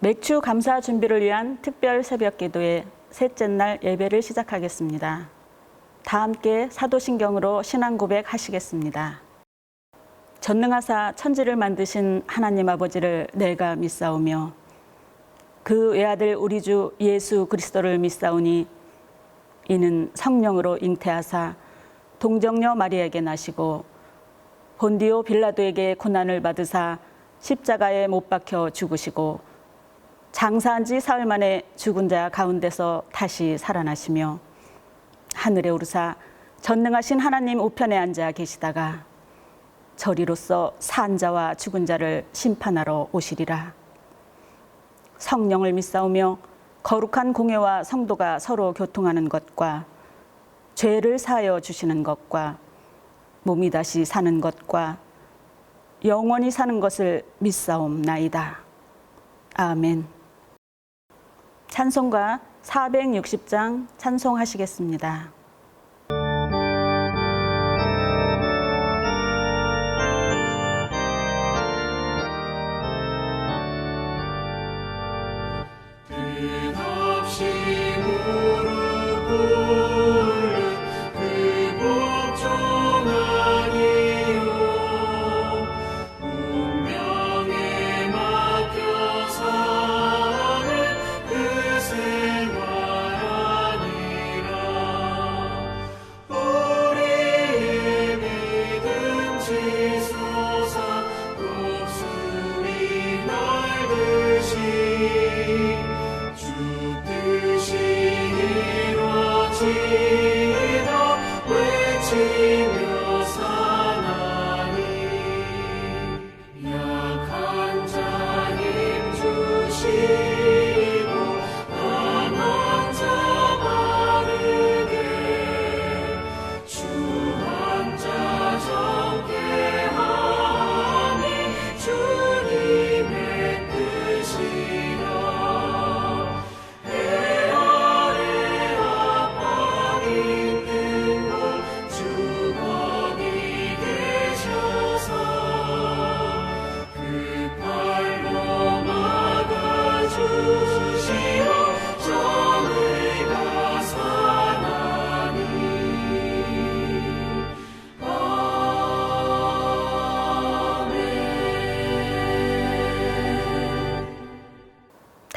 맥주 감사 준비를 위한 특별 새벽 기도의 셋째 날 예배를 시작하겠습니다. 다 함께 사도신경으로 신앙 고백하시겠습니다. 전능하사 천지를 만드신 하나님 아버지를 내가 믿사오며 그 외아들 우리 주 예수 그리스도를 믿사오니 이는 성령으로 잉태하사 동정녀 마리아에게 나시고 본디오 빌라도에게 고난을 받으사 십자가에 못 박혀 죽으시고 장사한 지 사흘 만에 죽은 자 가운데서 다시 살아나시며 하늘에 오르사 전능하신 하나님 우편에 앉아 계시다가 저리로서 산 자와 죽은 자를 심판하러 오시리라. 성령을 믿사오며 거룩한 공회와 성도가 서로 교통하는 것과 죄를 사하여 주시는 것과 몸이 다시 사는 것과 영원히 사는 것을 믿사옵나이다. 아멘. 찬송가 460장 찬송하시겠습니다.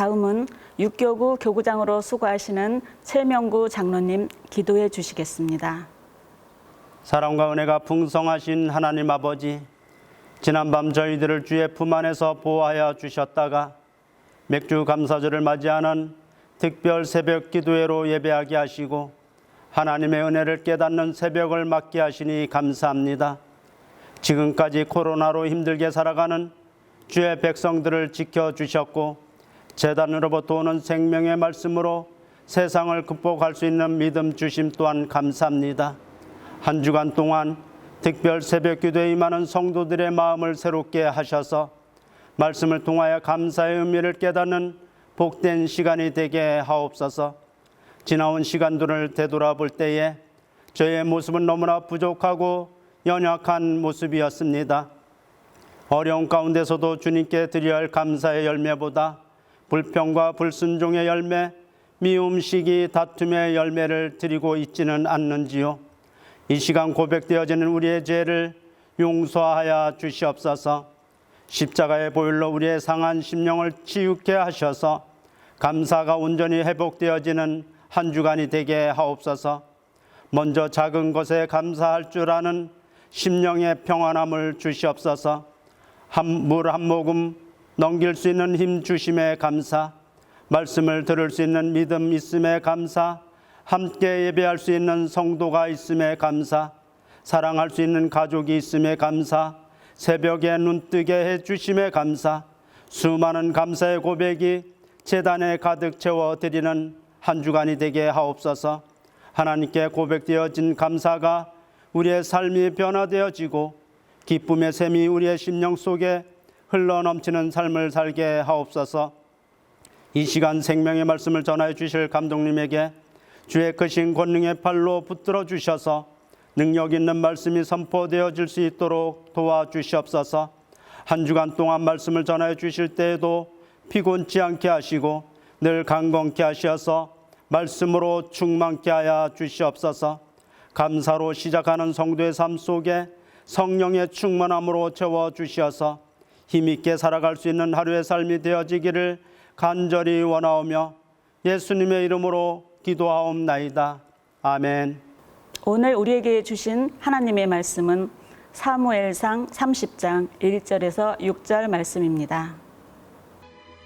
다음은 육교구 교구장으로 수고하시는 최명구 장로님 기도해 주시겠습니다. 사랑과 은혜가 풍성하신 하나님 아버지, 지난밤 저희들을 주의 품 안에서 보호하여 주셨다가 맥주 감사절을 맞이하는 특별 새벽 기도회로 예배하게 하시고 하나님의 은혜를 깨닫는 새벽을 맞게 하시니 감사합니다. 지금까지 코로나로 힘들게 살아가는 주의 백성들을 지켜주셨고 제단으로부터 오는 생명의 말씀으로 세상을 극복할 수 있는 믿음 주심 또한 감사합니다. 한 주간 동안 특별 새벽 기도에 임하는 성도들의 마음을 새롭게 하셔서 말씀을 통하여 감사의 의미를 깨닫는 복된 시간이 되게 하옵소서. 지나온 시간들을 되돌아볼 때에 저의 모습은 너무나 부족하고 연약한 모습이었습니다. 어려운 가운데서도 주님께 드려야 할 감사의 열매보다 불평과 불순종의 열매, 미움, 시기, 다툼의 열매를 드리고 있지는 않는지요. 이 시간 고백되어지는 우리의 죄를 용서하여 주시옵소서. 십자가의 보혈로 우리의 상한 심령을 치유케 하셔서 감사가 온전히 회복되어지는 한 주간이 되게 하옵소서. 먼저 작은 것에 감사할 줄 아는 심령의 평안함을 주시옵소서. 물 한 모금 넘길 수 있는 힘 주심에 감사, 말씀을 들을 수 있는 믿음 있음에 감사, 함께 예배할 수 있는 성도가 있음에 감사, 사랑할 수 있는 가족이 있음에 감사, 새벽에 눈뜨게 해주심에 감사, 수많은 감사의 고백이 제단에 가득 채워드리는 한 주간이 되게 하옵소서. 하나님께 고백되어진 감사가 우리의 삶이 변화되어지고 기쁨의 샘이 우리의 심령 속에 흘러넘치는 삶을 살게 하옵소서. 이 시간 생명의 말씀을 전하여 주실 감독님에게 주의 크신 권능의 팔로 붙들어 주셔서 능력 있는 말씀이 선포되어질 수 있도록 도와주시옵소서. 한 주간 동안 말씀을 전하여 주실 때에도 피곤치 않게 하시고 늘 강건케 하셔서 말씀으로 충만케 하여 주시옵소서. 감사로 시작하는 성도의 삶 속에 성령의 충만함으로 채워 주시어서 힘있게 살아갈 수 있는 하루의 삶이 되어지기를 간절히 원하오며 예수님의 이름으로 기도하옵나이다. 아멘. 오늘 우리에게 주신 하나님의 말씀은 사무엘상 30장 1절에서 6절 말씀입니다.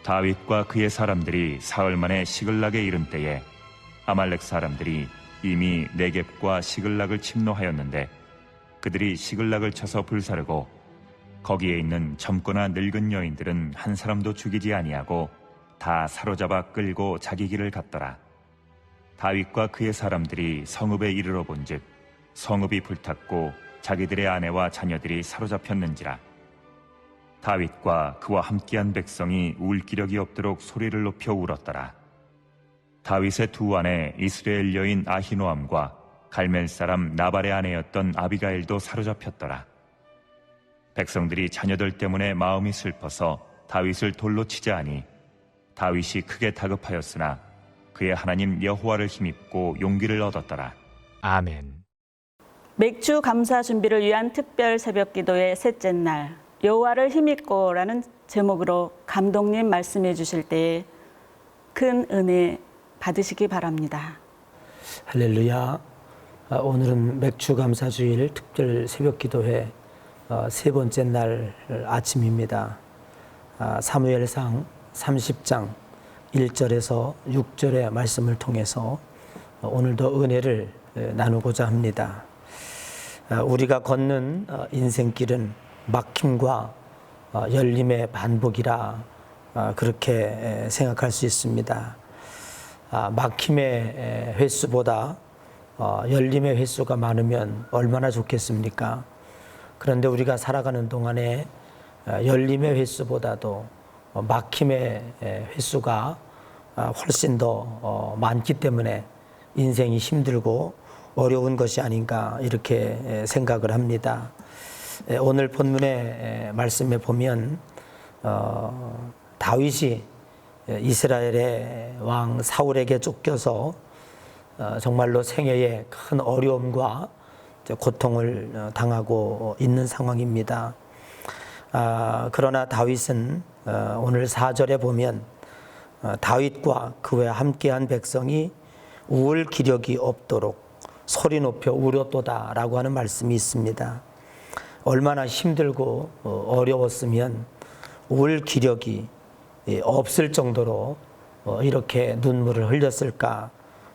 다윗과 그의 사람들이 사흘 만에 시글락에 이른 때에 아말렉 사람들이 이미 네겝과 시글락을 침노하였는데 그들이 시글락을 쳐서 불사르고 거기에 있는 젊거나 늙은 여인들은 한 사람도 죽이지 아니하고 다 사로잡아 끌고 자기 길을 갔더라. 다윗과 그의 사람들이 성읍에 이르러 본즉 성읍이 불탔고 자기들의 아내와 자녀들이 사로잡혔는지라. 다윗과 그와 함께한 백성이 울 기력이 없도록 소리를 높여 울었더라. 다윗의 두 아내 이스라엘 여인 아히노암과 갈멜 사람 나발의 아내였던 아비가일도 사로잡혔더라. 백성들이 자녀들 때문에 마음이 슬퍼서 다윗을 돌로 치자하니 다윗이 크게 다급하였으나 그의 하나님 여호와를 힘입고 용기를 얻었더라. 아멘. 맥주 감사 준비를 위한 특별 새벽 기도의 셋째 날, 여호와를 힘입고라는 제목으로 감독님 말씀해 주실 때에 큰 은혜 받으시기 바랍니다. 할렐루야. 오늘은 맥주 감사 주일 특별 새벽 기도회 세 번째 날 아침입니다. 사무엘상 30장 1절에서 6절의 말씀을 통해서 오늘도 은혜를 나누고자 합니다. 우리가 걷는 인생길은 막힘과 열림의 반복이라 그렇게 생각할 수 있습니다. 막힘의 횟수보다 열림의 횟수가 많으면 얼마나 좋겠습니까? 그런데 우리가 살아가는 동안에 열림의 횟수보다도 막힘의 횟수가 훨씬 더 많기 때문에 인생이 힘들고 어려운 것이 아닌가 이렇게 생각을 합니다. 오늘 본문의 말씀에 보면 다윗이 이스라엘의 왕 사울에게 쫓겨서 정말로 생애에 큰 어려움과 고통을 당하고 있는 상황입니다. 그러나 다윗은 오늘 4절에 보면 다윗과 그와 함께한 백성이 울 기력이 없도록 소리 높여 울었도다 라고 하는 말씀이 있습니다. 얼마나 힘들고 어려웠으면 울 기력이 없을 정도로 이렇게 눈물을 흘렸을까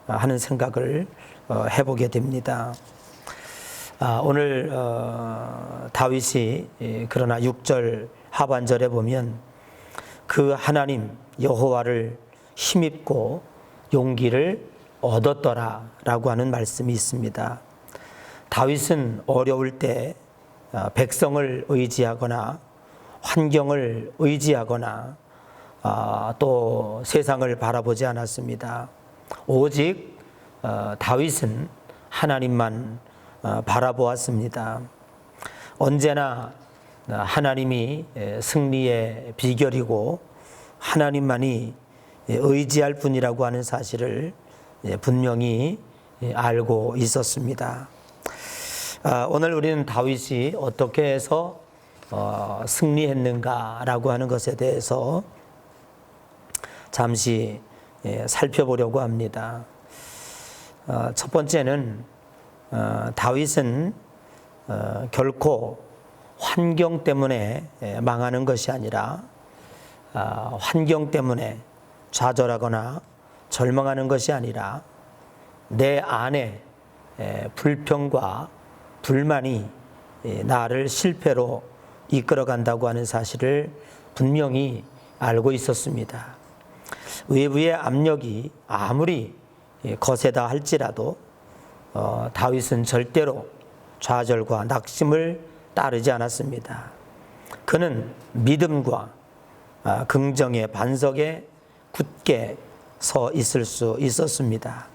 하는 생각을 해보게 됩니다. 오늘 다윗이 그러나 6절 하반절에 보면 그 하나님 여호와를 힘입고 용기를 얻었더라 라고 하는 말씀이 있습니다. 다윗은 어려울 때 백성을 의지하거나 환경을 의지하거나 또 세상을 바라보지 않았습니다. 오직 다윗은 하나님만 바라보았습니다. 언제나 하나님이 승리의 비결이고 하나님만이 의지할 분이라고 하는 사실을 분명히 알고 있었습니다. 오늘 우리는 다윗이 어떻게 해서 승리했는가라고 하는 것에 대해서 잠시 살펴보려고 합니다. 첫 번째는 다윗은 결코 환경 때문에 망하는 것이 아니라 환경 때문에 좌절하거나 절망하는 것이 아니라 내 안에 불평과 불만이 나를 실패로 이끌어간다고 하는 사실을 분명히 알고 있었습니다. 외부의 압력이 아무리 거세다 할지라도 다윗은 절대로 좌절과 낙심을 따르지 않았습니다. 그는 믿음과 긍정의 반석에 굳게 서 있을 수 있었습니다.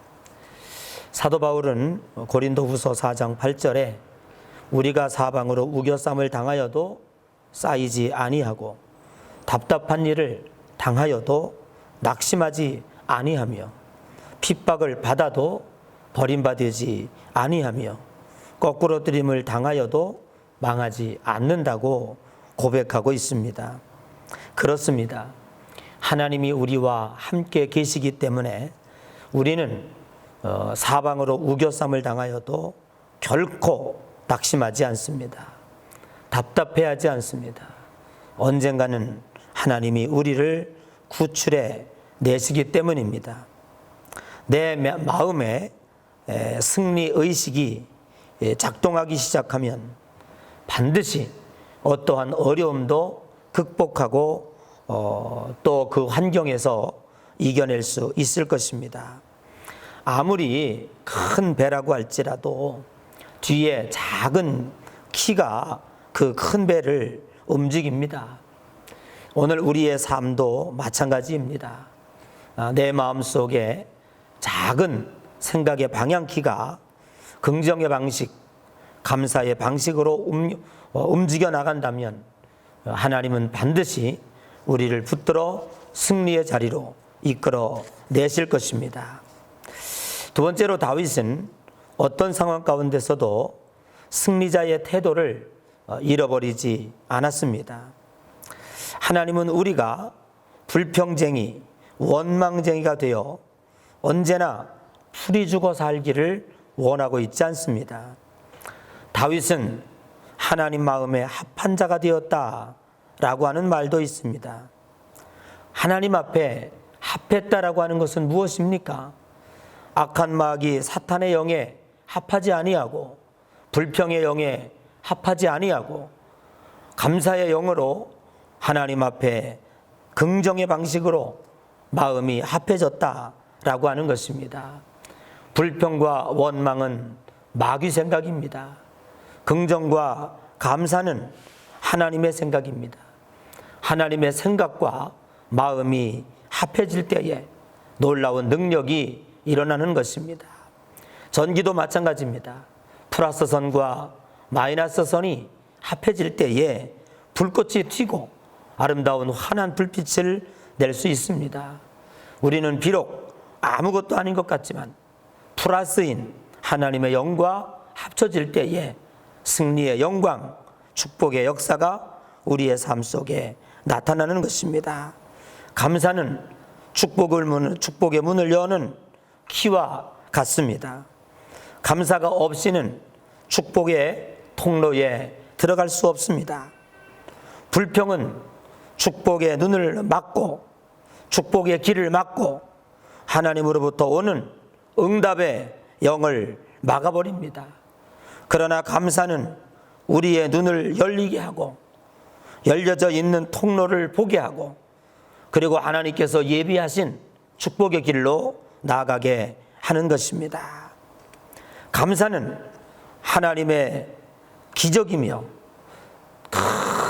사도 바울은 고린도후서 4장 8절에 우리가 사방으로 우겨쌈을 당하여도 쌓이지 아니하고 답답한 일을 당하여도 낙심하지 아니하며 핍박을 받아도 버림받지 아니하며 거꾸러뜨림을 당하여도 망하지 않는다고 고백하고 있습니다. 그렇습니다. 하나님이 우리와 함께 계시기 때문에 우리는 사방으로 우겨쌈을 당하여도 결코 낙심하지 않습니다. 답답해하지 않습니다. 언젠가는 하나님이 우리를 구출해 내시기 때문입니다. 내 마음에 승리 의식이 작동하기 시작하면 반드시 어떠한 어려움도 극복하고 또 그 환경에서 이겨낼 수 있을 것입니다. 아무리 큰 배라고 할지라도 뒤에 작은 키가 그 큰 배를 움직입니다. 오늘 우리의 삶도 마찬가지입니다. 내 마음속에 작은 생각의 방향키가 긍정의 방식, 감사의 방식으로 움직여 나간다면 하나님은 반드시 우리를 붙들어 승리의 자리로 이끌어 내실 것입니다. 두 번째로 다윗은 어떤 상황 가운데서도 승리자의 태도를 잃어버리지 않았습니다. 하나님은 우리가 불평쟁이, 원망쟁이가 되어 언제나 풀이 죽어 살기를 원하고 있지 않습니다. 다윗은 하나님 마음에 합한 자가 되었다라고 하는 말도 있습니다. 하나님 앞에 합했다라고 하는 것은 무엇입니까? 악한 마귀 사탄의 영에 합하지 아니하고 불평의 영에 합하지 아니하고 감사의 영으로 하나님 앞에 긍정의 방식으로 마음이 합해졌다라고 하는 것입니다. 불평과 원망은 마귀 생각입니다. 긍정과 감사는 하나님의 생각입니다. 하나님의 생각과 마음이 합해질 때에 놀라운 능력이 일어나는 것입니다. 전기도 마찬가지입니다. 플러스 선과 마이너스 선이 합해질 때에 불꽃이 튀고 아름다운 환한 불빛을 낼 수 있습니다. 우리는 비록 아무것도 아닌 것 같지만 플러스인 하나님의 영과 합쳐질 때에 승리의 영광, 축복의 역사가 우리의 삶 속에 나타나는 것입니다. 감사는 축복의 문을 여는 키와 같습니다. 감사가 없이는 축복의 통로에 들어갈 수 없습니다. 불평은 축복의 눈을 막고 축복의 길을 막고 하나님으로부터 오는 응답의 영을 막아버립니다. 그러나 감사는 우리의 눈을 열리게 하고 열려져 있는 통로를 보게 하고 그리고 하나님께서 예비하신 축복의 길로 나아가게 하는 것입니다. 감사는 하나님의 기적이며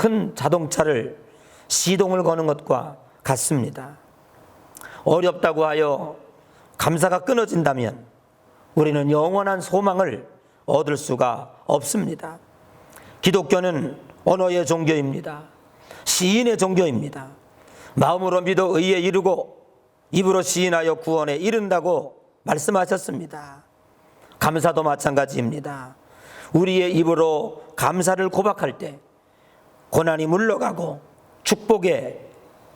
큰 자동차를 시동을 거는 것과 같습니다. 어렵다고 하여 감사가 끊어진다면 우리는 영원한 소망을 얻을 수가 없습니다. 기독교는 언어의 종교입니다. 시인의 종교입니다. 마음으로 믿어 의에 이르고 입으로 시인하여 구원에 이른다고 말씀하셨습니다. 감사도 마찬가지입니다. 우리의 입으로 감사를 고백할 때 고난이 물러가고 축복의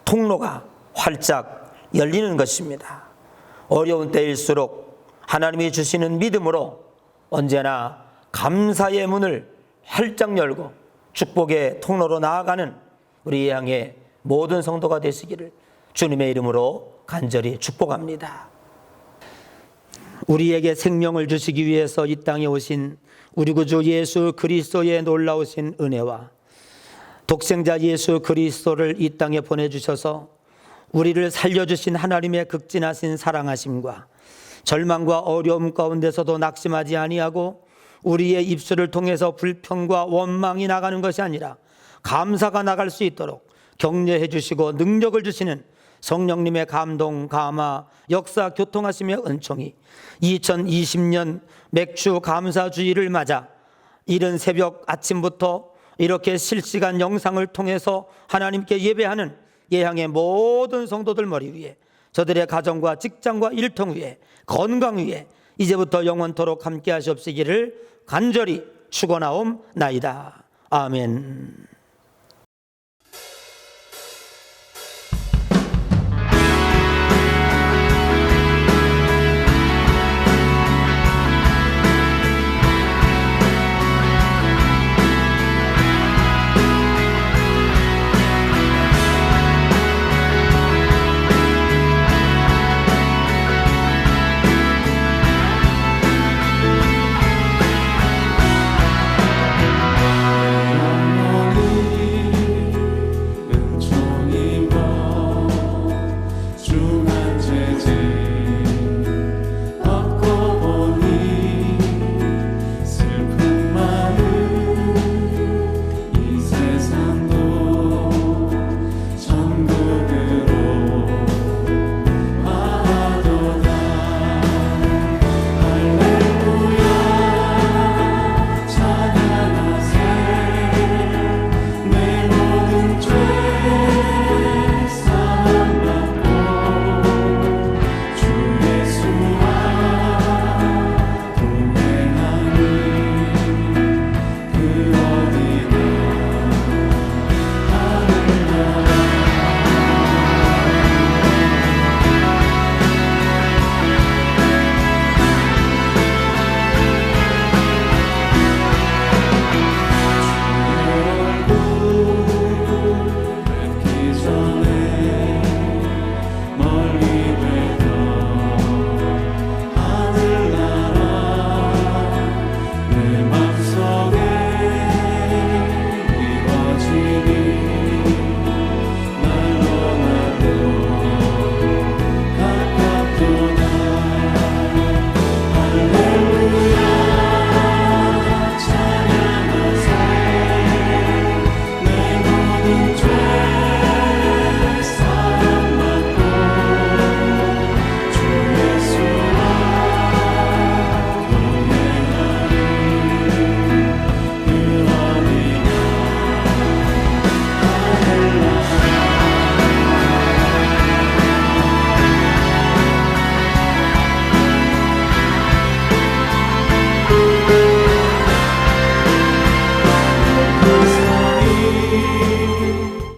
통로가 활짝 열리는 것입니다. 어려운 때일수록 하나님이 주시는 믿음으로 언제나 감사의 문을 활짝 열고 축복의 통로로 나아가는 우리 향의 모든 성도가 되시기를 주님의 이름으로 간절히 축복합니다. 우리에게 생명을 주시기 위해서 이 땅에 오신 우리 구주 예수 그리스도의 놀라우신 은혜와 독생자 예수 그리스도를 이 땅에 보내주셔서 우리를 살려주신 하나님의 극진하신 사랑하심과 절망과 어려움 가운데서도 낙심하지 아니하고 우리의 입술을 통해서 불평과 원망이 나가는 것이 아니라 감사가 나갈 수 있도록 격려해 주시고 능력을 주시는 성령님의 감동, 감화, 역사, 교통하심의 은총이 2020년 맥주 감사주의를 맞아 이른 새벽 아침부터 이렇게 실시간 영상을 통해서 하나님께 예배하는 예향의 모든 성도들 머리 위에, 저들의 가정과 직장과 일통 위에, 건강 위에 이제부터 영원토록 함께 하시옵시기를 간절히 축원하옵나이다. 아멘.